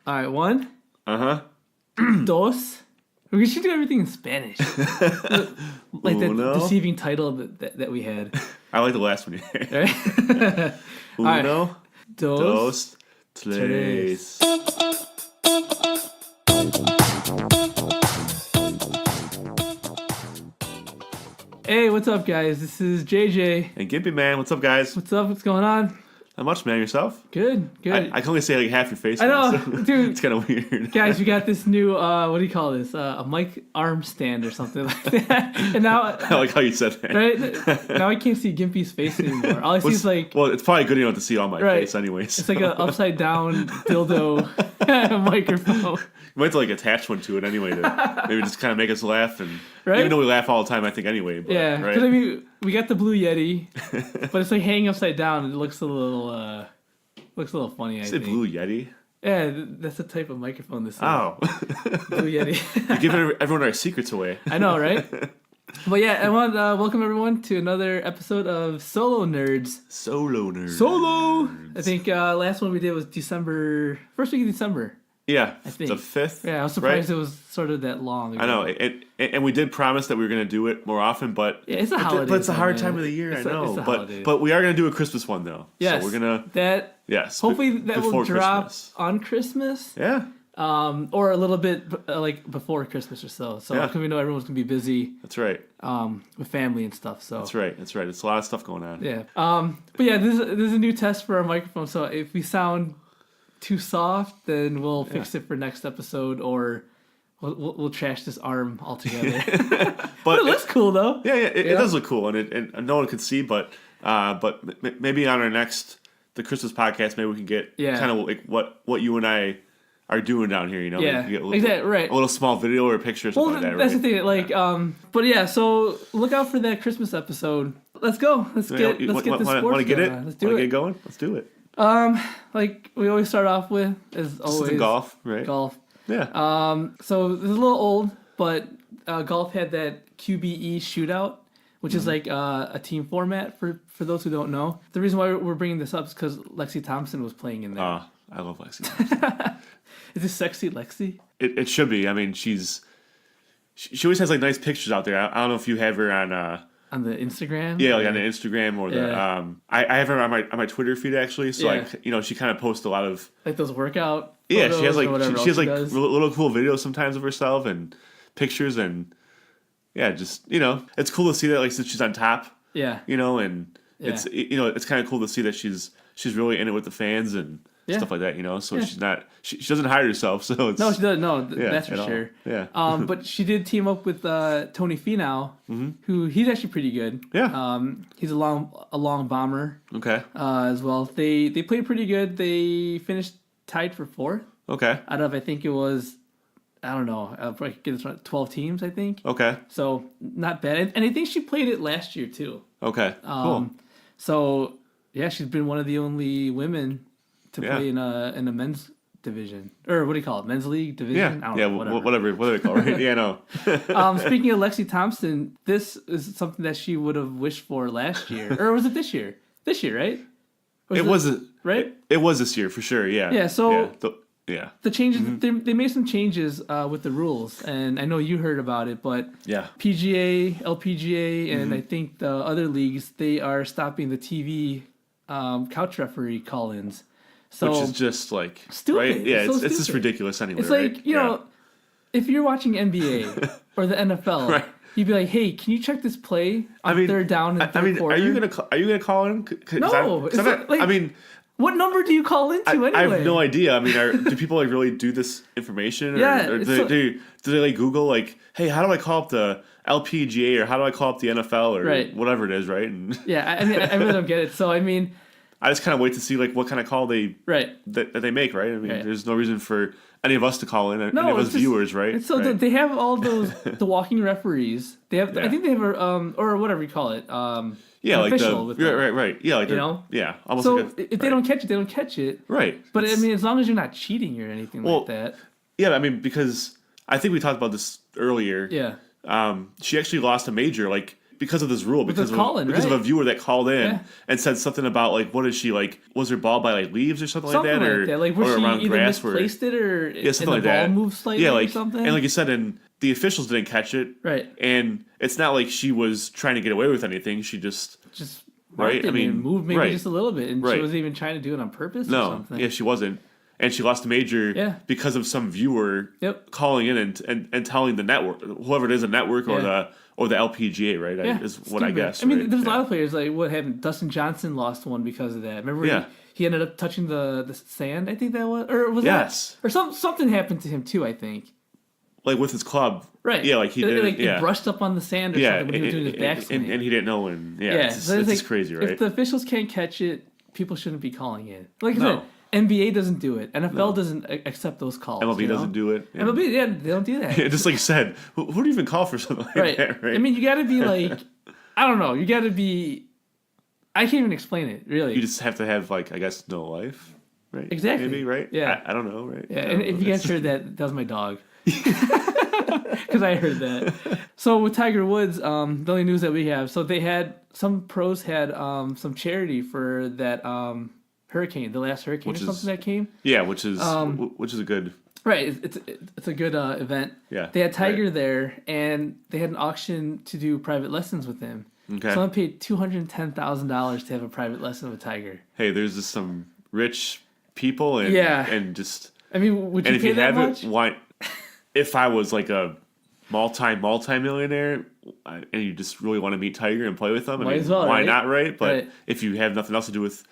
All right, one. Dos. We should do everything in Spanish. Like the deceiving title that we had. I like the last one you had. Right? Uno, right. dos, tres. Hey, what's up, guys? This is JJ. And Gimpy, man. What's up, guys? What's up? What's going on? Not much, man. Yourself? Good. I can only say like half your face. I know, so dude. It's kind of weird. Guys, we got this new, what do you call this? A mic arm stand or something like that. And now... I like how you said that. Right? Now I can't see Gimpy's face anymore. All I see is like... Well, it's probably good enough to see all my face anyways. It's like an upside down dildo microphone. You might have to like attach one to it anyway to maybe just kind of make us laugh. And right? Even though we laugh all the time, I think anyway. But, yeah, right? because I mean, we got the Blue Yeti, but it's like hanging upside down. And it looks a little funny. I think. Blue Yeti. Yeah, that's the type of microphone this is. Oh, Blue Yeti. You're giving everyone our secrets away. I know, right? But yeah, I want to welcome everyone to another episode of Solo Nerds. Solo Nerds. Solo. I think last one we did was first week of December. Yeah, I think the 5th. Yeah, I was surprised it was sort of that long ago. I know, and we did promise that we were going to do it more often, but yeah, it's a holiday. But it's a hard time of the year. I know, but we are going to do a Christmas one though. Yes, so we're gonna hopefully that will drop Christmas. On Christmas. Yeah. Or a little bit like before Christmas or so. So because we know everyone's gonna be busy. That's right. With family and stuff. So that's right. It's a lot of stuff going on. Yeah. But yeah, this is a new test for our microphone. So if we sound too soft, then we'll fix it for next episode, or we'll trash this arm altogether. But it looks cool though. Yeah, it does look cool, and no one could see, but maybe on our the Christmas podcast, maybe we can get kind of like what you and I are doing down here. You know, yeah, right. A little small video or a picture or something like that. That's right? the thing. But yeah, so look out for that Christmas episode. Let's go. Let's get this sports Want to get it? Let's do it. Get going? Let's do it. Like we always start off with, as always, golf, right? Golf. Yeah. So this is a little old, but golf had that QBE shootout, which is like a team format for those who don't know. The reason why we're bringing this up is because Lexi Thompson was playing in there. I love Lexi Thompson. Is this sexy Lexi? It should be. I mean, she always has like nice pictures out there. I don't know if you have her on the Instagram? Yeah, like on the Instagram or the I have her on my Twitter feed actually. So like she kind of posts a lot of like those workout. She has like she has like does. little cool videos sometimes of herself and pictures and just it's cool to see that like since she's on top. Yeah. And it's it's kind of cool to see that she's really in it with the fans and stuff like that. So she's not she doesn't hide herself. So it's, no, she doesn't. No, that's for sure. Yeah. But she did team up with Tony Finau, who he's actually pretty good. Yeah. He's a long bomber. Okay. As well, they played pretty good. They finished tied for 4th. Okay. Out of I think it was, I don't know, 12 teams I think. Okay. So not bad, and I think she played it last year too. Okay. Cool. So yeah, she's been one of the only women to play in a men's division, or what do you call it, men's league division? Yeah, whatever they call it. Right? Yeah, no. Speaking of Lexi Thompson, this is something that she would have wished for last year, or was it this year? This year, right? It was this year for sure. Yeah. Yeah. So the changes they made some changes with the rules, and I know you heard about it, but PGA, LPGA, and I think the other leagues, they are stopping the TV couch referee call-ins. So, which is just like stupid. Right? Yeah, it's just ridiculous anyway. It's like you know, if you're watching NBA or the NFL, you'd be like, "Hey, can you check this play on third down and third quarter?" Are you gonna call in? No, what number do you call into anyway? I have no idea. I mean, do people like really do this information? Or do they like Google like, hey, how do I call up the LPGA or how do I call up the NFL or whatever it is, right? And I mean, I really don't get it. So I mean, I just kind of wait to see like what kind of call that they make, right? I mean, there's no reason for any of us to call in, any of us viewers, right? So they have all those the walking referees. They have, I think they have or whatever you call it. Like official right. Yeah, like almost. So like if they don't catch it, they don't catch it. Right. But I mean, as long as you're not cheating or anything like that. Yeah, I mean, because I think we talked about this earlier. Yeah. She actually lost a major like because of this rule, because of a viewer that called in and said something about like, what is she like? Was her ball by like leaves or something like that, or like was or she around either grass misplaced it or something and like the ball that. moved slightly or something? And like you said, and the officials didn't catch it, right? And it's not like she was trying to get away with anything. She just right. I mean, moved maybe just a little bit, and she wasn't even trying to do it on purpose. No, or something. Yeah, she wasn't. And she lost a major because of some viewer calling in and telling the network, whoever it is, a network or the LPGA, right? Is what I guess. I mean, there's a lot of players like what happened. Dustin Johnson lost one because of that. Remember, he ended up touching the sand. I think that was, or was that, or something happened to him too. I think, like with his club, right? Yeah, like he did. Like it brushed up on the sand or something when he was doing his backswing, and he didn't know when. It's just crazy, right? If the officials can't catch it, people shouldn't be calling it. Like I said. NBA doesn't do it. NFL doesn't accept those calls. MLB doesn't do it. MLB, they don't do that. Just like you said, who do you even call for something like that, right? I mean, you got to be like, I don't know. You got to be, I can't even explain it, really. You just have to have, like, I guess, no life, right? Exactly. Maybe, right? Yeah. I don't know, right? Yeah, and if you guys heard that was my dog. Because I heard that. So with Tiger Woods, the only news that we have, so they had, some pros had some charity for that hurricane, the last hurricane that came. Yeah, which is a good. Right, it's a good event. Yeah, they had Tiger there, and they had an auction to do private lessons with him. Okay, someone paid $210,000 to have a private lesson with Tiger. Hey, there's just some rich people, and just. I mean, would you pay that much? Why? If I was like a multi-millionaire, and you just really want to meet Tiger and play with him, why not, right? But if you have nothing else to do with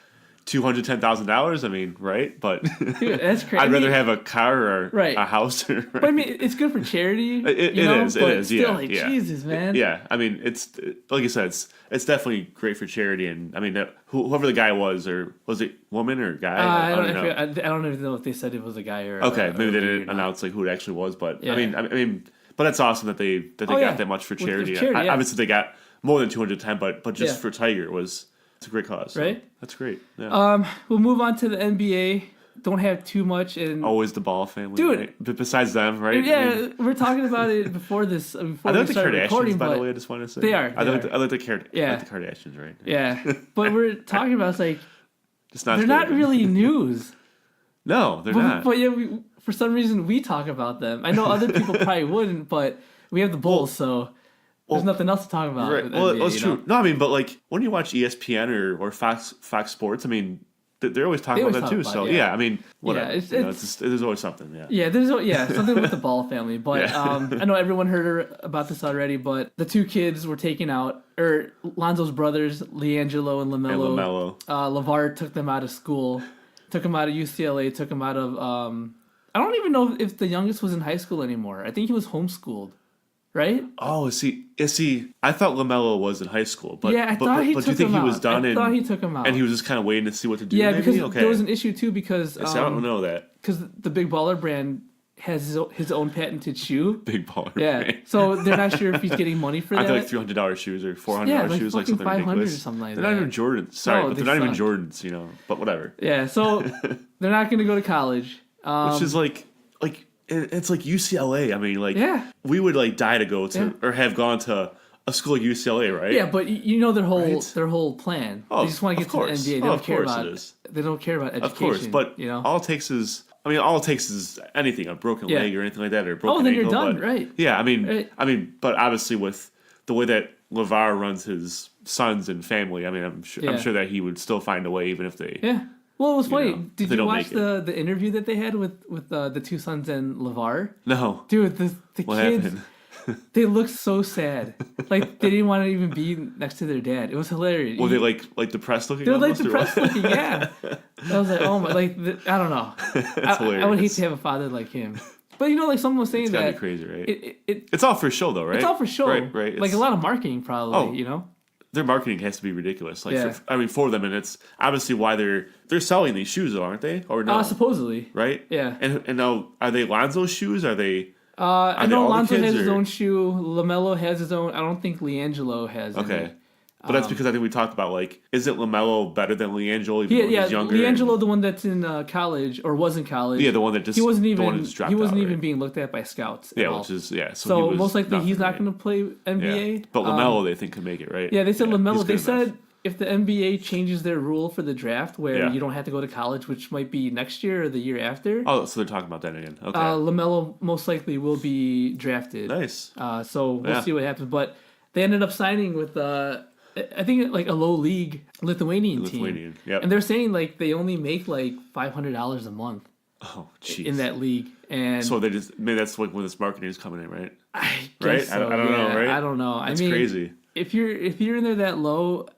$210,000, I mean, right? But dude, that's crazy. I'd rather have a car or a house. Right? But I mean, it's good for charity. It is. Still, like, Jesus, man. Yeah, I mean, it's like you said, it's definitely great for charity. And I mean, whoever the guy was, or was it woman or guy? I don't know. I don't even know if they said it was a guy or maybe they didn't announce like who it actually was. But I mean, but that's awesome that they got that much for charity. Obviously, they got more than 210, but just for Tiger it's a great cause, right? So that's great. Yeah. We'll move on to the NBA. Don't have too much in. Always the Ball family, dude. Right? But besides them, right? Yeah, I mean, we're talking about it before this. Before I like the Kardashians, by the way. I just want to say they are. I like the Kardashians, right? Yeah, but we're talking about it's like they're not really news. No, they're not. But yeah, for some reason we talk about them. I know other people probably wouldn't, but we have the Bulls, so. There's nothing else to talk about. Right. Well, NBA, that's true. No, I mean, but like when you watch ESPN or Fox Sports, I mean, they're always talking about that too. So I mean, whatever. Yeah, there's always something. Yeah. Yeah, there's something with the Ball family. But I know everyone heard about this already. But the two kids were taken out, or Lonzo's brothers, LiAngelo and LaMelo. LeVar took them out of school, took them out of UCLA, took them out of. I don't even know if the youngest was in high school anymore. I think he was homeschooled. Right? Oh, is he? I thought LaMelo was in high school, but I thought he took him out. Do you think he was done? I thought he took him out, and he was just kind of waiting to see what to do. Yeah, because there was an issue too. Because I don't know that because the Big Baller brand has his own patented shoe. Big Baller. Yeah, brand. So they're not sure if he's getting money for that. I think like $300 shoes or $400 shoes, like something ridiculous. Or something like they're that. Not even Jordans. Sorry, but they're not even Jordans. But whatever. Yeah, so they're not going to go to college, which is like. It's like UCLA. I mean, we would like die to go to or have gone to a school like UCLA, right? Yeah, but you know their whole plan. They just want to get to the NBA. They don't care about it. They don't care about education. Of course, but all it takes is anything, a broken leg or anything like that, or a broken then ankle. You're done, right? Yeah, I mean, but obviously with the way that LeVar runs his sons and family, I mean, I'm sure that he would still find a way, even if they. Yeah. Well, it was funny. Did you watch the interview that they had with the two sons and LeVar? No. Dude, the kids, they looked so sad. Like, they didn't want to even be next to their dad. It was hilarious. Were they like depressed looking? They were like depressed looking, yeah. I was like, oh my, like, I don't know. I would hate to have a father like him. But like someone was saying it's that. It's gotta be crazy, right? It's all for show, though, right? It's all for show. Right. Like a lot of marketing, probably, Their marketing has to be ridiculous. Like, for them, and it's obviously why they're selling these shoes, though, aren't they? Or no? Supposedly. Right? Yeah. And now, are they Lonzo's shoes? Are they? I know Lonzo has his own shoe. LaMelo has his own. I don't think LiAngelo has. Okay. Any. But that's because I think we talked about, like, isn't LaMelo better than LiAngelo even though he's younger? LiAngelo, the one that's in college, or was in college. Yeah, the one that just, he wasn't even, the one that just dropped he wasn't out, even right? being looked at by scouts Yeah, all. which is, yeah. So most likely he's not going to play NBA. Yeah. But LaMelo, they think, could make it, right? Yeah, they said LaMelo. They said if the NBA changes their rule for the draft where you don't have to go to college, which might be next year or the year after. Oh, so they're talking about that again. Okay. LaMelo most likely will be drafted. Nice. So we'll see what happens. But they ended up signing with... I think like a low league Lithuanian team. Yep. And they're saying like they only make like $500 a month. Oh, jeez. In that league. And so they just, maybe that's like when this marketing is coming in, right? I guess so. I don't know, right? I don't know. That's crazy. If you're in there that low,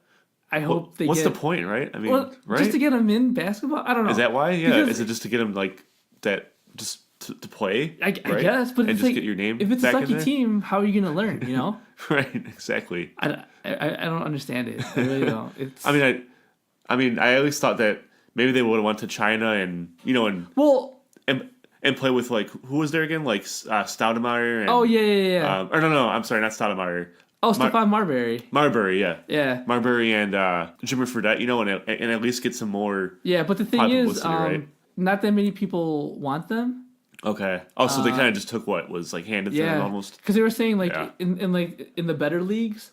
I hope they what's the point, right? I mean, right? Just to get them in basketball? I don't know. Is that why? Yeah. Is it just to get them like that, just to play? I guess, but and it's just like, get your name if it's back a sucky team, how are you going to learn, you know? Right, exactly. I don't understand it. I really don't. It's... I mean, I always thought that maybe they would have went to China and, you know, and play with, like, who was there again? Like, Stoudemire. And, or no, I'm sorry, not Stoudemire. Oh, Stephon Marbury. Marbury, yeah. Yeah. Marbury and Jimmy Fredette, you know, and at least get some more. Yeah, but the thing is, right? Not that many people want them. Okay. Oh, so they kind of just took what was like handed to them almost. Because they were saying like in the better leagues,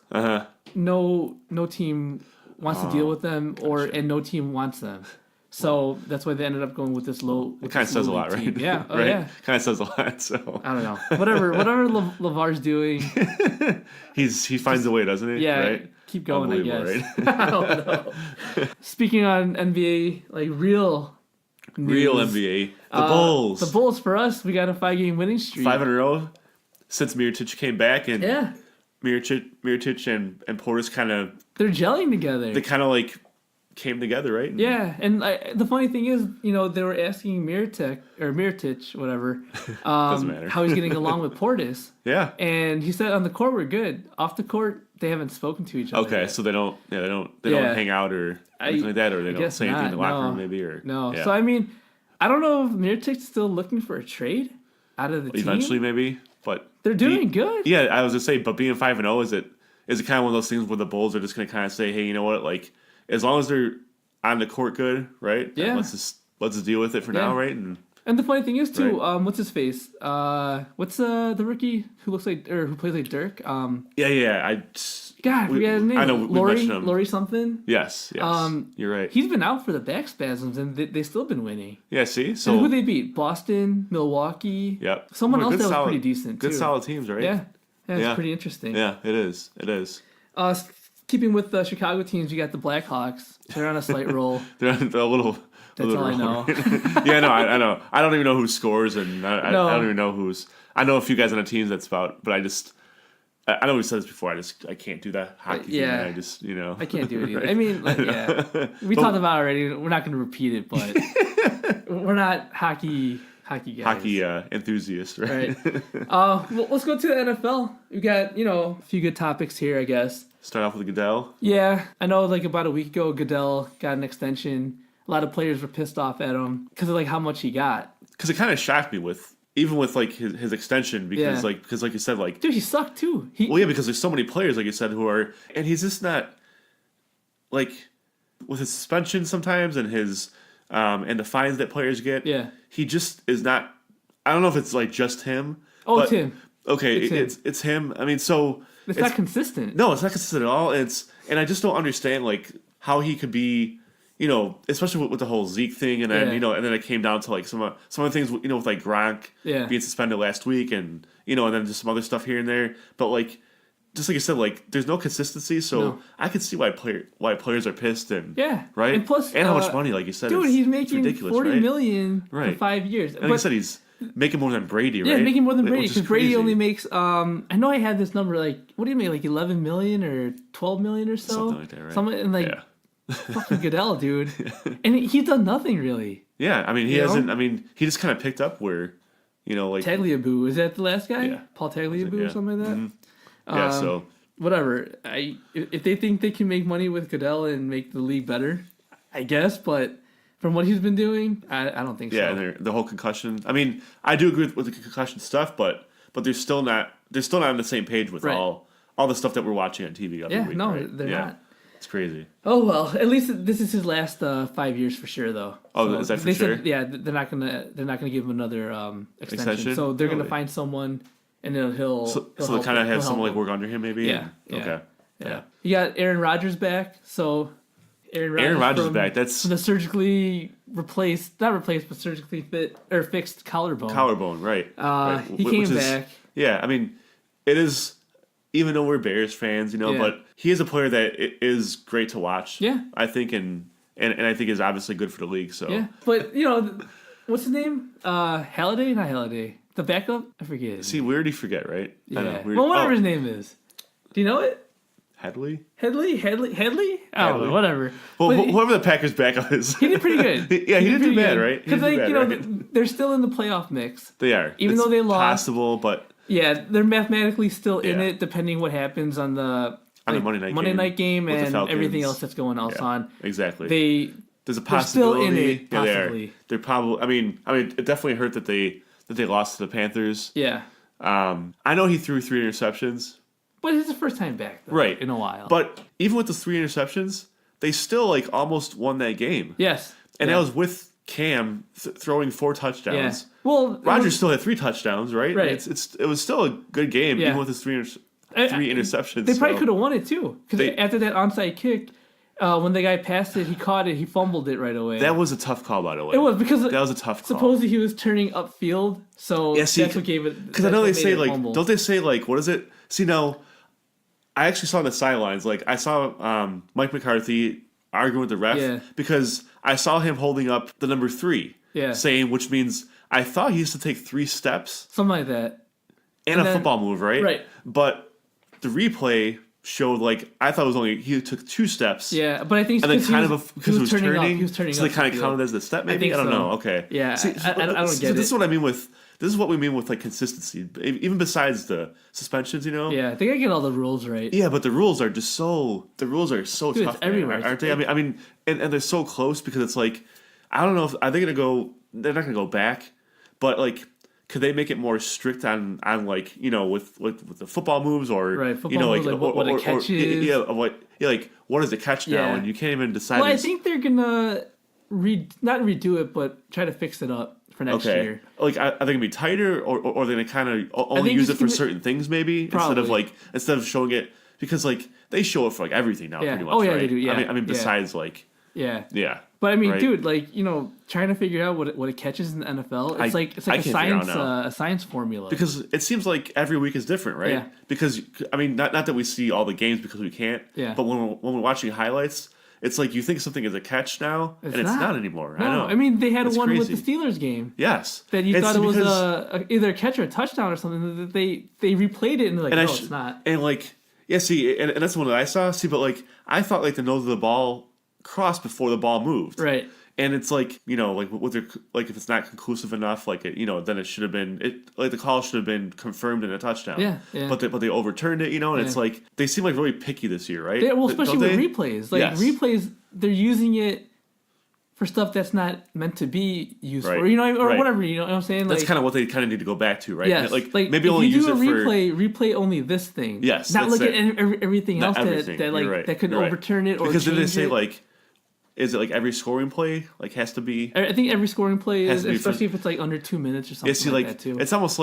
no team wants to deal with them, and no team wants them. So that's why they ended up going with this low. It kind of says a lot, right? Yeah, right? Yeah. Kind of says a lot. So I don't know. Whatever LeVar's doing, he finds a way, doesn't he? Yeah. Right? Keep going, I guess. Right? I don't know. Speaking on NBA, like real NBA, the Bulls. The Bulls for us, we got a 5-game winning streak. 5 in a row since Mirotic came back, and Mirotic and Portis kind of they're gelling together. They kind of like came together, right? And the funny thing is, you know, they were asking Mirotic, whatever, doesn't matter, how he's getting along with Portis. Yeah, and he said on the court we're good. Off the court, they haven't spoken to each other. Okay, yet. So they don't hang out or anything like that, or they don't say anything in the locker room, maybe, or no. Yeah. So I mean, I don't know if Mirotic's still looking for a trade out of the team. Eventually, maybe, but they're doing good. Yeah, I was gonna say, but being 5-0, is it kind of one of those things where the Bulls are just gonna kind of say, hey, you know what, like as long as they're on the court good, right? Yeah. Let's just deal with it for now, right? And the funny thing is too, what's his face? What's the rookie who looks like or who plays like Dirk? We got his name. I know. Laurie something. Yes. You're right. He's been out for the back spasms, and they still been winning. Yeah. See. So and who they beat? Boston, Milwaukee. Yep. Someone else that was pretty decent too. Good solid teams, right? Yeah. It's pretty interesting. Yeah, it is. Keeping with the Chicago teams, you got the Blackhawks. They're on a slight roll. They're on a little. That's all I know. Yeah, no, I know. I don't even know who scores, and I don't even know who's. I know a few guys on the teams that's about, but I know we said this before. I can't do that hockey thing. I just, you know. I can't do it either. Right? I mean, we talked about it already. We're not going to repeat it, but we're not hockey guys. Hockey enthusiasts, right? Well, let's go to the NFL. We got, a few good topics here, I guess. Start off with Goodell. Yeah, I know. Like about a week ago, Goodell got an extension. A lot of players were pissed off at him because of like how much he got. Because it kind of shocked me even with like his extension because like you said, like dude, he sucked too. Because there's so many players like you said who are, and he's just not like with his suspension sometimes and his and the fines that players get. Yeah, he just is not. I don't know if it's like just him. Oh, it's him. Okay, it's him. I mean, so it's not consistent. No, it's not consistent at all. And I just don't understand like how he could be. Especially with the whole Zeke thing, and then and then it came down to like some of the things with like Gronk being suspended last week, and and then just some other stuff here and there. But like, just like you said, like there's no consistency, so I could see why players are pissed and right, and plus how much money, like you said, dude, he's making $40 million for 5 years. And like you said, he's making more than Brady, right? Yeah, making more than Brady because Brady only makes. I know I had this number like what do you make like 11 million or 12 million or so, something like that, right? Something and like. Yeah. Fucking Goodell, dude, and he's done nothing really. Yeah, I mean he hasn't. I mean he just kind of picked up where, like Tagliabue, is that the last guy? Yeah. Paul Tagliabue or something like that. Mm-hmm. So whatever. If they think they can make money with Goodell and make the league better, I guess. But from what he's been doing, I don't think so. Yeah, and the whole concussion. I mean, I do agree with the concussion stuff, but they're still not on the same page with all all the stuff that we're watching on TV every week. No, right? they're not. It's crazy. Oh well, at least this is his last 5 years for sure, though. Oh, is that for sure? Said, yeah, they're not gonna give him another extension. So they're gonna find someone, and then he'll they'll kind of have someone like work under him, maybe. Yeah. Okay. Yeah. You got Aaron Rodgers back, so Aaron Rodgers is back. That's the surgically surgically fixed collarbone. Collarbone, right? Right. He came back. Yeah, I mean, it is. Even though we're Bears fans, but he is a player that is great to watch. Yeah, I think, and I think is obviously good for the league. So yeah, but what's his name? Halliday, not Halliday. The backup, I forget. See, we already forget, right? Yeah. Well, whatever his name is. Do you know it? Headley? I don't know, whatever. Well, whoever the Packers backup is. He did pretty good. Yeah, he didn't do bad, right? Because they're still in the playoff mix. They are. Even though they lost. Possible, but... Yeah, they're mathematically still in it, depending what happens on the Monday night game and everything else that's going else on. Exactly. There's a possibility. They're still in it, possibly. Yeah, they're probably... I mean, it definitely hurt that they lost to the Panthers. Yeah. I know he threw 3 interceptions. But it's the first time back, though, right, in a while. But even with the 3 interceptions, they still almost won that game. Yes, and that was with Cam throwing 4 touchdowns. Yeah. Well, Rodgers still had 3 touchdowns, right? Right. It was still a good game, even with his 3 interceptions. They probably could have won it too, because after that onside kick, when the guy passed it, he caught it, he fumbled it right away. That was a tough call, by the way. It was because that was a tough call. Supposedly he was turning upfield, so that's what gave it. Because I know they say don't they say what is it? See now. I actually saw the sidelines. I saw Mike McCarthy arguing with the ref because I saw him holding up the number 3, saying, which means I thought he used to take 3 steps, something like that, and a football move, right? Right. But the replay showed I thought it was he took 2 steps. Yeah, but I think and then because he was turning, he was turning so they kind of counted as the step. Maybe I don't know. Okay. Yeah, see, I don't get it. This is what I mean with. This is what we mean with consistency, even besides the suspensions, Yeah, they gotta get all the rules right. Yeah, but the rules are just so Dude, tough everywhere, aren't they? I mean, and they're so close because it's I don't know if are they gonna go? They're not gonna go back, but could they make it more strict on with the football moves or football moves, what a catch is? What is a catch now? And you can't even decide. Well, I think they're gonna not redo it, but try to fix it up for next year. Are they gonna be tighter, or are they gonna kind of only use it for certain things, maybe probably. instead of showing it because they show it for everything now, pretty much. Oh yeah, right? they do. Yeah. I mean besides yeah. But I mean, dude, trying to figure out what it catches in the NFL, it's a science formula. Because it seems like every week is different, right? Yeah. Because I mean, not that we see all the games because we can't. Yeah. But when we're watching highlights. It's you think something is a catch now, and it's not anymore. No, I know. I mean, they had one crazy. with the Steelers game. Yes. That you thought it was either a catch or a touchdown or something. That they replayed it and they're no, it's not. And see, and that's the one that I saw. See, but I thought the nose of the ball crossed before the ball moved. Right. And it's with their if it's not conclusive enough, then it should have been the call should have been confirmed in a touchdown. Yeah. But they overturned it, and it's they seem really picky this year, right? Especially with replays. Replays, they're using it for stuff that's not meant to be used for, or whatever. You know what I'm saying? That's kind of what they kind of need to go back to, right? Yes. Maybe only use it for replay only this thing. Yes. Not look at everything else that could overturn it or because change then they say it. Is it every scoring play has to be? I think every scoring play is, especially if it's under 2 minutes or something like that too. It's almost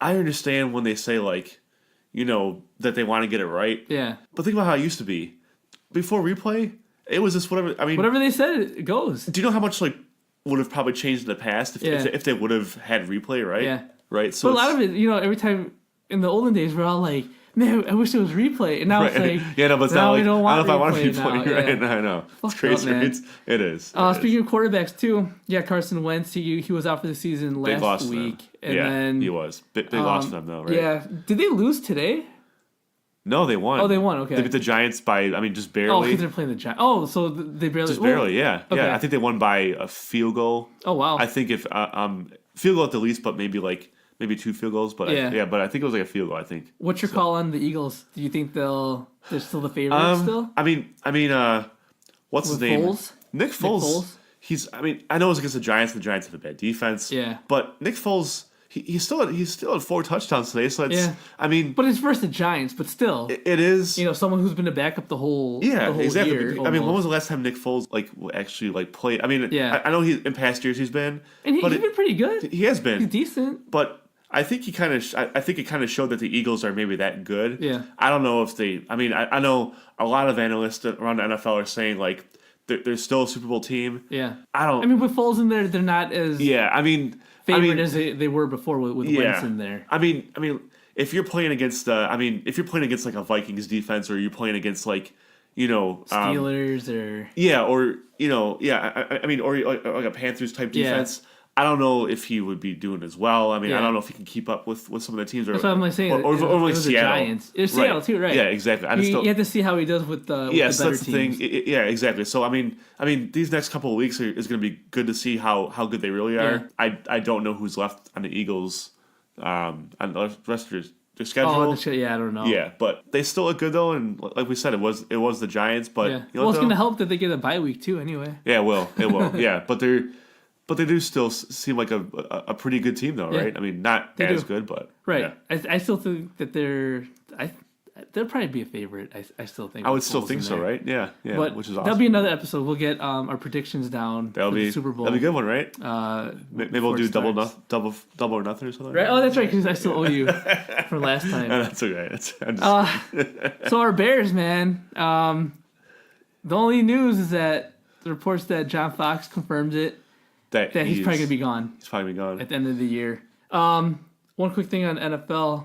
I understand when they say that they want to get it right. Yeah. But think about how it used to be. Before replay, it was just whatever. I mean, whatever they said, it goes. Do you know how much would have probably changed in the past if they would have had replay, right? Yeah. Right. So but a lot of it, every time in the olden days, we're all man, I wish it was replay. And now it's but it's now not we don't want I don't know if I want replay replay, right? now. I know. It's crazy. It is. Speaking of quarterbacks too, Carson Wentz, he was out for the season last week. And then he was. Big loss for them though, right? Yeah. Did they lose today? No, they won. Oh, they won. Okay. They beat the Giants by, just barely. Oh, because they're playing the Giants. Oh, so they barely. Just barely, yeah. Okay. Yeah, I think they won by a field goal. Oh wow. I think if field goal at the least, but maybe 2 field goals. But but I think it was a field goal. I think. What's your call on the Eagles? Do you think they're still the favorites still? I mean, what's his name? Foles? Nick Foles. I know it was against the Giants. The Giants have a bad defense. Yeah. But Nick Foles, he still had 4 touchdowns today. So that's I mean, but it's versus the Giants. But still, it is someone who's been a backup the whole exactly. year. I mean, when was the last time Nick Foles actually played? I mean, I know in past years he's been, and he's been pretty good. He has been. He's decent, but. I think I think it kind of showed that the Eagles are maybe that good. Yeah. I don't know if they. I mean, I know a lot of analysts around the NFL are saying like they're still a Super Bowl team. Yeah. I mean, with Foles in there, they're not as favored as they were before with Wentz in there. I mean, if you're playing against like a Vikings defense, or you're playing against like Steelers or I mean, or like a Panthers type defense. I don't know if he would be doing as well. I mean, I don't know if he can keep up with some of the teams. That's what I'm saying. Or like Seattle. Giants. It's Seattle too, right? Yeah, exactly. You have to see how he does with the so better that's teams. the thing. Yeah, exactly. So I mean, these next couple of weeks is going to be good to see how good they really are. Yeah. I don't know who's left on the Eagles on the rest of their schedule. Oh, I don't know. Yeah, but they still look good though, and like we said, it was the Giants. But it's going to help that they get a bye week too, anyway. Yeah, it will. Yeah, but they do still seem like a pretty good team, though, right? I mean, not as good, but right. Yeah. I still think that they'll probably be a favorite. I still think. I would still think so, right? Yeah. But which is awesome. That'll be another episode. We'll get our predictions down. That'll be the Super Bowl. That'll be a good one, right? Maybe we'll do double or nothing or something. Right? Oh, that's right. Because I still owe you from last time. No, that's okay. So our Bears, man. The only news is that the reports that John Fox confirms it. That he's probably going to be gone. He's probably gone at the end of the year. One quick thing on NFL.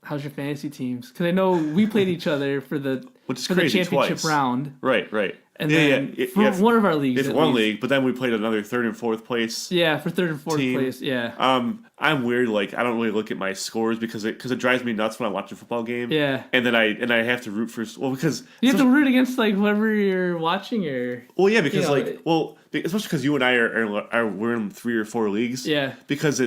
How's your fantasy teams? Because I know we played each other for the championship twice. round. Right. And then for one of our leagues. It's one league, but then we played another 3rd and 4th place. Yeah, for 3rd and 4th place. Yeah. I'm weird. Like I don't really look at my scores because it drives me nuts when I watch a football game. Yeah. And then I have to root for because you have to root against like whoever you're watching or. Well, yeah, because especially because you and I we're in 3 or 4 leagues. Yeah. Because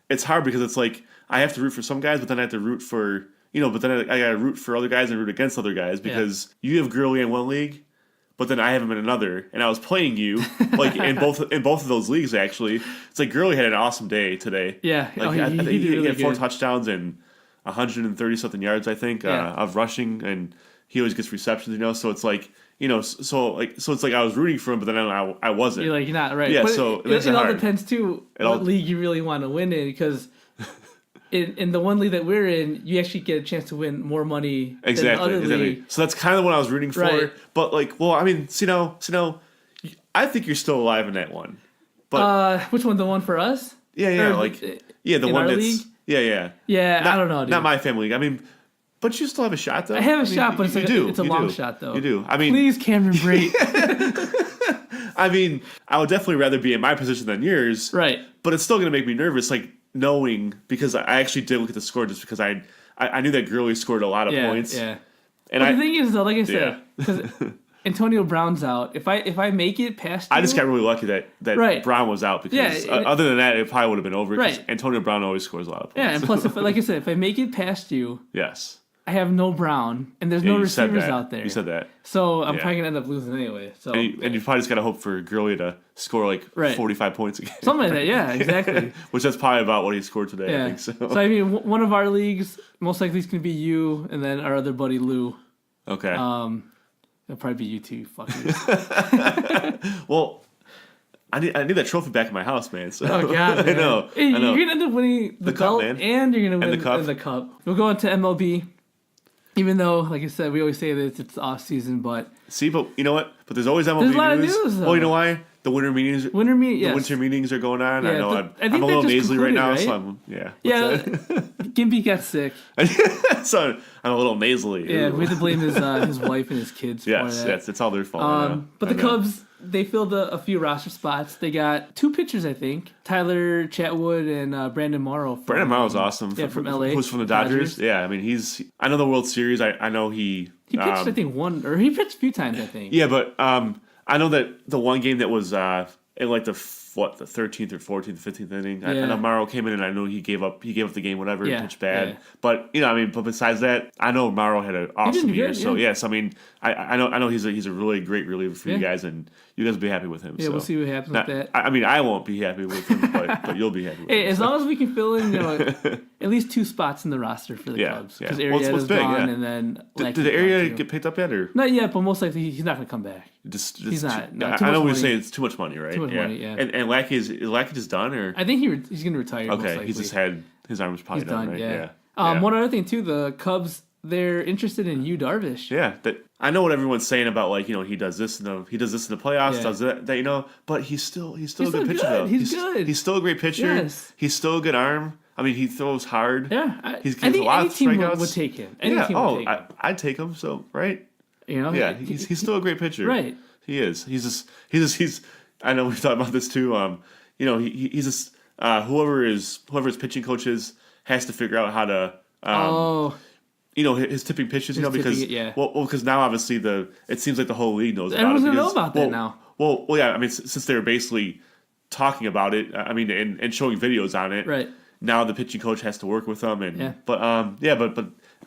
it's hard because it's like I have to root for some guys, but then I have to root for but then I got to root for other guys and root against other guys because you have Gurley in one league. But then I have him in another, and I was playing you like in both of those leagues. Actually, it's like Gurley had an awesome day today. Yeah, like, I think he had 4 touchdowns and 130 something yards. I think of rushing, and he always gets receptions. So it's like so it's like I was rooting for him, but then I wasn't. You're not right. Yeah, but so it all depends too what league you really want to win in because. In the one league that we're in, you actually get a chance to win more money than the other league. So that's kind of what I was rooting for. Right. But I mean, I think you're still alive in that one. But which one? The one for us? Yeah, the one that's league? Yeah. I don't know, dude. Not my family league. I mean, but you still have a shot though. I have a shot, but it's a long shot though. You do. I mean, please, Cameron Brate. I mean, I would definitely rather be in my position than yours. Right. But it's still going to make me nervous, knowing because I actually did look at the score just because I knew that Gurley scored a lot of points. Yeah. And the thing is, though, like I said, because Antonio Brown's out. If I make it past you, I just got really lucky that Brown was out because other than that, it probably would have been over. Right. Antonio Brown always scores a lot of points. Yeah, and plus, like I said, if I make it past you, yes, I have no Brown, and there's no receivers out there. You said that. So I'm probably going to end up losing anyway. So and you probably just got to hope for Gurley to score 45 points again. Something like that, yeah, exactly. Which that's probably about what he scored today, I think so. So, I mean, one of our leagues, most likely is going to be you, and then our other buddy, Lou. Okay. It'll probably be you two fuckers. Well, I need that trophy back in my house, man. So. Oh, God, man. I know. You're going to end up winning the cup, belt, man. and you're going to win the cup. We'll go into MLB. Even though, like I said, we always say that it's off season, but you know what? But there's always MLB there's a lot of news. Though. Well, you know why? The winter meetings. The winter meetings are going on. Yeah, I know. I'm a little nasally right now, so I'm Gimpy got sick, so I'm a little nasally. Yeah, we had to blame his wife and his kids. Yes, it's all their fault. But the Cubs, they filled a few roster spots. They got 2 pitchers, I think. Tyler Chatwood and Brandon Morrow. Brandon Morrow's awesome. From LA. Who's from the Dodgers. Yeah, I mean, I know the World Series. I know he pitched, I think, he pitched a few times, I think. Yeah, but I know that the one game that was in like the the 13th or 14th, 15th inning. I know Morrow came in and I know he gave up the game, whatever, pitched bad. Yeah. But but besides that, I know Morrow had an awesome year. Good, so yes, I know he's a really great reliever for you guys, and you guys will be happy with him. Yeah, we'll see what happens with that. I won't be happy with him, but you'll be happy with him. As long as we can fill in, at least 2 spots in the roster for the Cubs. Because Arrieta's gone, and then did the area get picked up yet, or not yet? But most likely he's not going to come back. He's not. I know we're saying it's too much money, right? Too much money, yeah. And Lackey is Lackey just done, or I think he's going to retire. Okay, he's just had his arms probably done, right? Yeah. One other thing too, the Cubs, they're interested in Yu Darvish. Yeah, I know what everyone's saying about he does this in the playoffs, does that, but he's still a good pitcher though. He's good. He's still a great pitcher. Yes. He's still a good arm. He throws hard. Yeah, I think a lot of strikeouts. Would take him. I'd take him. So right. He's still a great pitcher. Right. He is. He's. I know we've talked about this too. He's just whoever his pitching coach is has to figure out how to. His tipping pitches. Because now obviously it seems like the whole league knows about it. Everyone's gonna know about that now. Well, yeah. Since they're basically talking about it, and showing videos on it. Right. Now the pitching coach has to work with them, but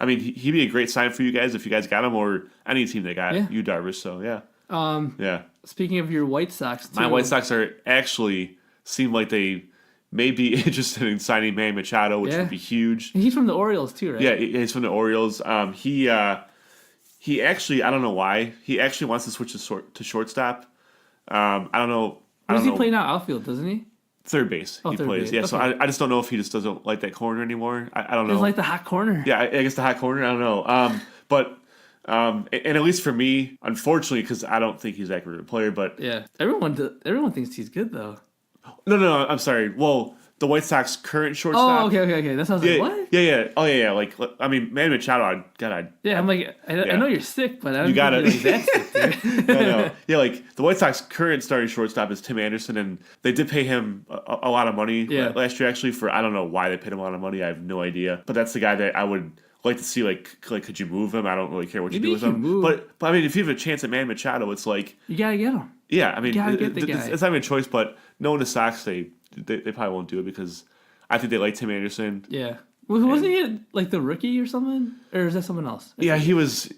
he'd be a great sign for you guys if you guys got him, or any team that got Yu Darvish. So yeah. Speaking of your White Sox, too. My White Sox seem like they may be interested in signing Manny Machado, which would be huge. And he's from the Orioles too, right? Yeah, he's from the Orioles. He actually, I don't know why, he actually wants to switch to shortstop. I don't know. Does he play now outfield? Doesn't he? Third base. He plays. Base. Yeah, okay. So I just don't know if he just doesn't like that corner anymore. I don't know. It's like the hot corner. Yeah, I guess the hot corner. I don't know. But at least for me, unfortunately, because I don't think he's that great a player. But yeah, everyone thinks he's good though. No. I'm sorry. Well, the White Sox current shortstop. Oh, okay. That sounds like what? Yeah. Oh, yeah. Manny Machado. Yeah, I'm like, I know you're sick, but I don't think you're like that sick, dude. No. Yeah, the White Sox current starting shortstop is Tim Anderson, and they did pay him a lot of money last year. Actually, I don't know why they paid him a lot of money. I have no idea. But that's the guy that I would like to see. Could you move him? I don't really care what you do with him. But if you have a chance at Manny Machado, it's like you gotta get him. Yeah, you gotta get the guy. It's not even a choice. But knowing the Sox, they probably won't do it because I think they like Tim Anderson. Yeah. Wasn't he the rookie or something? Or is that someone else? Yeah, he was.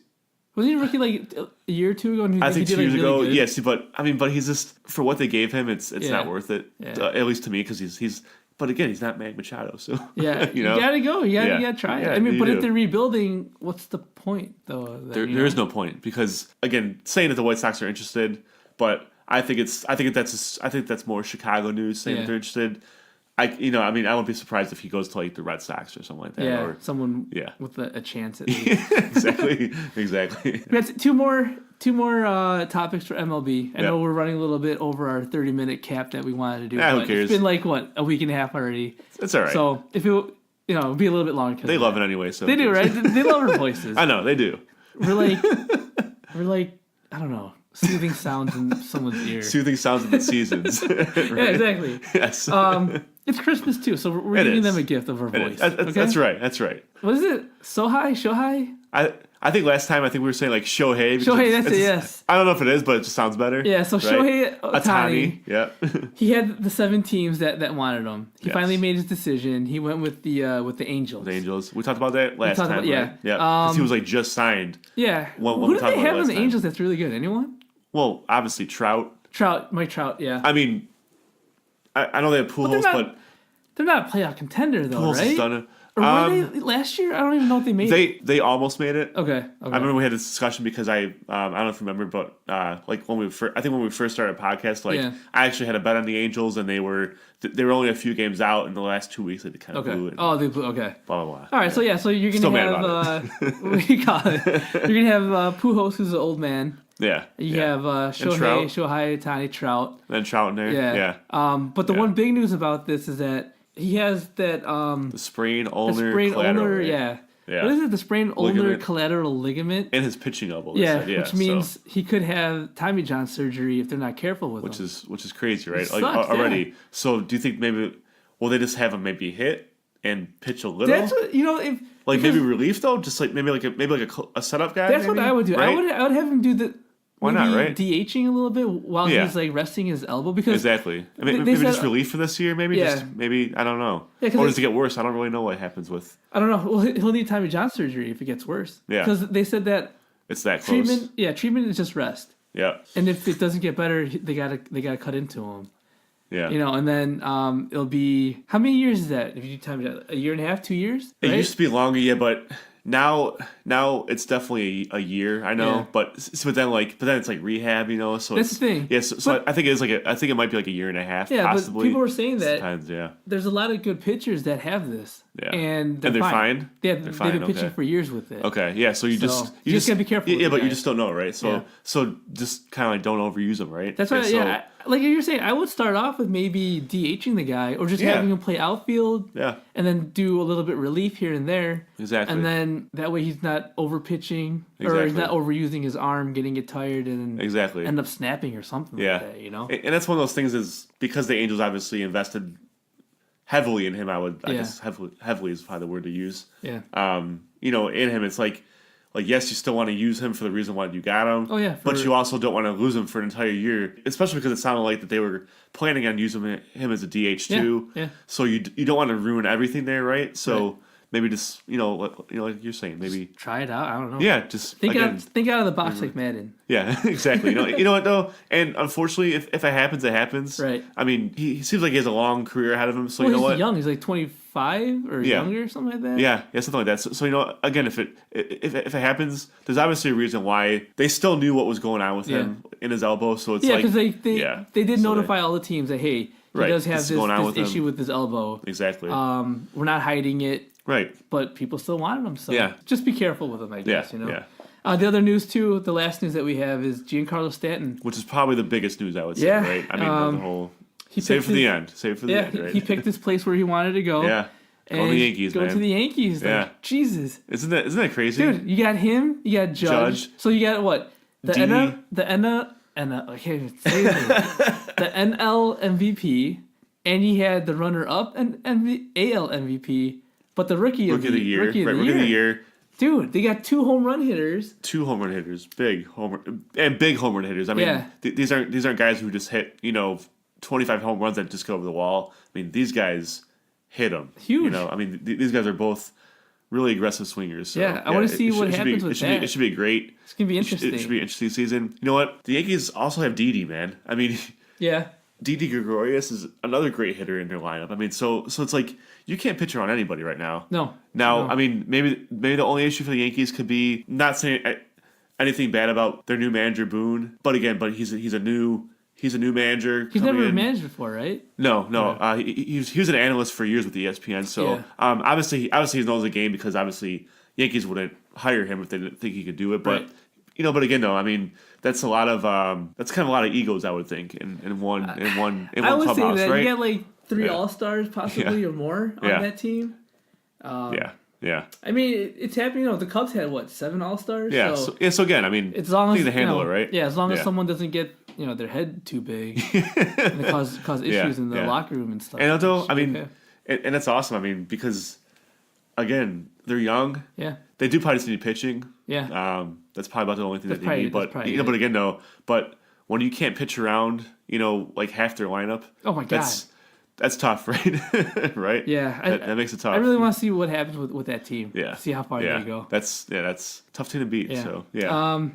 Wasn't he a rookie a year or two ago? I think 2 years ago. Really yes, but he's just for what they gave him. It's not worth it. Yeah. At least to me, because he's. But again, he's not Manny Machado, so yeah, you gotta go. You gotta try it. If they're rebuilding, what's the point though? There is no point because again, saying that the White Sox are interested, but I think that's more Chicago news saying that they're interested. I wouldn't be surprised if he goes to the Red Sox or something like that. Yeah, or someone with a chance at least. Exactly. We had two more topics for MLB. I know we're running a little bit over our 30-minute cap that we wanted to do. Who cares? It's been a week and a half already. It's all right. So if it'll be a little bit longer. They love it anyway. So they do, right? They love our voices. I know they do. We're like I don't know. Soothing sounds in someone's ear. Soothing sounds in the seasons. Right? Yeah, exactly. Yes. It's Christmas too, so we're giving them a gift of our voice. That's right. What is it? So high? I think last time we were saying Shohei. Shohei, that's it. Yes. I don't know if it is, but it just sounds better. Yeah. So right? Shohei Ohtani. Yeah. He had the 7 teams that wanted him. He finally made his decision. He went with the Angels. The Angels. We talked about that last time. Right? Yeah. Because he was just signed. Yeah. Who do they have on the Angels that's really good? Anyone? Well, obviously Trout. Mike Trout. Yeah. I know they have Pujols, but they're not a playoff contender though, Pujols right? Has done it. Or were they last year? I don't even know if they made it. They almost made it. Okay. I remember we had this discussion because I don't know if you remember, but when we first started a podcast, I actually had a bet on the Angels, and they were only a few games out in the last 2 weeks. They kind of blew it. Oh, they blew. Okay. Blah blah blah. All right. So you're gonna have what do you call it? You're gonna have Pujols, who's an old man. Yeah. You have Shohei Ohtani, Trout. And Trout in there. Yeah. But the one big news about this is that he has that the sprain ulnar collateral. Ulnar, yeah. What is it? The sprain ulnar collateral ligament in his pitching elbow. Yeah, which means he could have Tommy John surgery if they're not careful with him. Which is crazy, right? Sucks, already. Yeah. So do you think maybe will they just have him maybe hit and pitch a little? That's what if maybe relief though, just maybe a setup guy. That's what I would do. Right? I would have him do Why not, right? DHing a little bit while he's like resting his elbow because exactly. I mean, maybe just relief for this year. Maybe maybe I don't know. Yeah, or does it get worse? I don't really know what happens with. I don't know. Well, he'll need Tommy John surgery if it gets worse. Yeah, because they said that it's that treatment. Close. Yeah, treatment is just rest. Yeah, and if it doesn't get better, they gotta cut into him. Yeah, and then it'll be how many years is that? If you do Tommy John, a year and a half, 2 years. It used to be longer, but. Now it's definitely a year. I know, but then it's like rehab, So that's the thing. Yeah, so I think it is I think it might be like a year and a half. Yeah, possibly. But people were saying that. Sometimes, there's a lot of good pitchers that have this. Yeah, and they're fine. They've been pitching for years with it. Okay, yeah. So you just gotta be careful. Yeah, but you just don't know, right? So just kind of like don't overuse them, right? That's right. Yeah, like you're saying, I would start off with maybe DHing the guy or just having him play outfield. Yeah, and then do a little bit relief here and there. Exactly. And then that way he's not over pitching or he's not overusing his arm, getting it tired, and end up snapping or something. Like that, And that's one of those things is because the Angels obviously invested heavily in him. I guess heavily is probably the word to use. Yeah. In him, it's like yes, you still want to use him for the reason why you got him. Oh yeah. But you also don't want to lose him for an entire year, especially because it sounded like that they were planning on using him as a DH too. Yeah. So you don't want to ruin everything there, right? So. Maybe just like you're saying, maybe just try it out. I don't know. Yeah, just think out of the box like Madden. Yeah, exactly. You know what though, and unfortunately, if it happens, it happens. Right. I mean, he seems like he has a long career ahead of him. So he's young. He's like 25 or younger, or something like that. Yeah, something like that. So again, if it happens, there's obviously a reason why they still knew what was going on with him in his elbow. So it's because they did notify all the teams that hey, he does have this issue with his elbow. Exactly. We're not hiding it. Right. But people still wanted him, so just be careful with him, I guess, Yeah. The other news, too, the last news that we have is Giancarlo Stanton. Which is probably the biggest news, I would say, right? I mean, the whole... Save it for the end. Right? He picked this place where he wanted to go. Yeah. Going to the Yankees, man. Going to the Yankees. Like, Jesus. Isn't that crazy? Dude, you got him, you got Judge. So you got what? I can't even say his name. The NL MVP, and he had the runner-up and AL MVP. But the rookie of the year. Dude, they got 2 home run hitters. 2 home run hitters. Big home run hitters. I mean, these aren't guys who just hit, 25 home runs that just go over the wall. I mean, these guys hit them. Huge. I mean, these guys are both really aggressive swingers. So, I want to see what happens with that. It should be great. It's going to be interesting. It should be an interesting season. You know what? The Yankees also have Didi, man. I mean... Yeah. Didi Gregorius is another great hitter in their lineup. I mean, so it's like you can't pitch around anybody right now. No. I mean, maybe the only issue for the Yankees could be not saying anything bad about their new manager Boone, but he's a new manager. He's never been managed before, right? No. Yeah. He was an analyst for years with ESPN. So obviously he knows the game because obviously Yankees wouldn't hire him if they didn't think he could do it. But but again, though, I mean. That's a lot of that's kind of a lot of egos, I would think, in one clubhouse, right? I would say that you got like 3 All-Stars possibly or more on that team. Yeah. I mean, it's happening. The Cubs had 7 All-Stars. Yeah. So again, I mean, as long as they handle it, right? Yeah, as long as someone doesn't get their head too big and cause issues in the locker room and stuff. And although I mean, and that's awesome. I mean, because again, they're young. Yeah. They do probably just need pitching. Yeah. That's probably about the only thing that they need. But but again, no. But when you can't pitch around, like half their lineup. Oh my God. That's tough, right? Right. Yeah. That makes it tough. I really want to see what happens with that team. Yeah. See how far they go. That's a tough team to beat. Yeah. So yeah.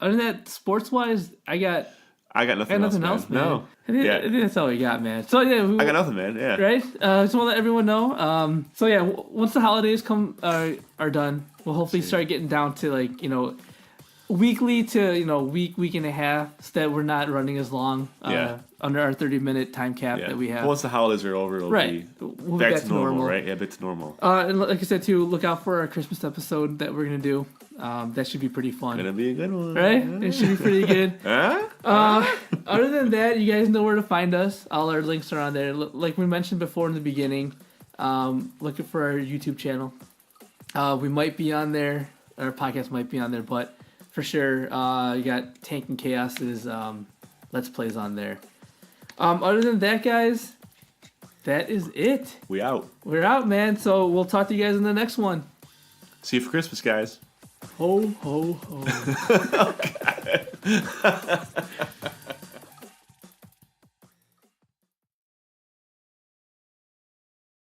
Other than that, sports wise, I got nothing else, man. No. I think that's all we got, man. So yeah, I got nothing, man. Yeah. Right. Just want to let everyone know. So yeah, once the holidays are done, we'll hopefully start getting down to weekly to week and a half, so that we're not running as long. Under our 30-minute time cap that we have. Well, once the holidays are over, we'll be back to normal, right? Yeah, back to normal. And like I said too, look out for our Christmas episode that we're gonna do. That should be pretty fun. Gonna be a good one, right? It should be pretty good. Other than that, you guys know where to find us. All our links are on there. Like we mentioned before in the beginning, looking for our YouTube channel. We might be on there. Our podcast might be on there, but for sure, you got Tank and Chaos's Let's Plays on there. Other than that, guys, that is it. We're out, man. So we'll talk to you guys in the next one. See you for Christmas, guys. Ho, ho, ho. Oh, God.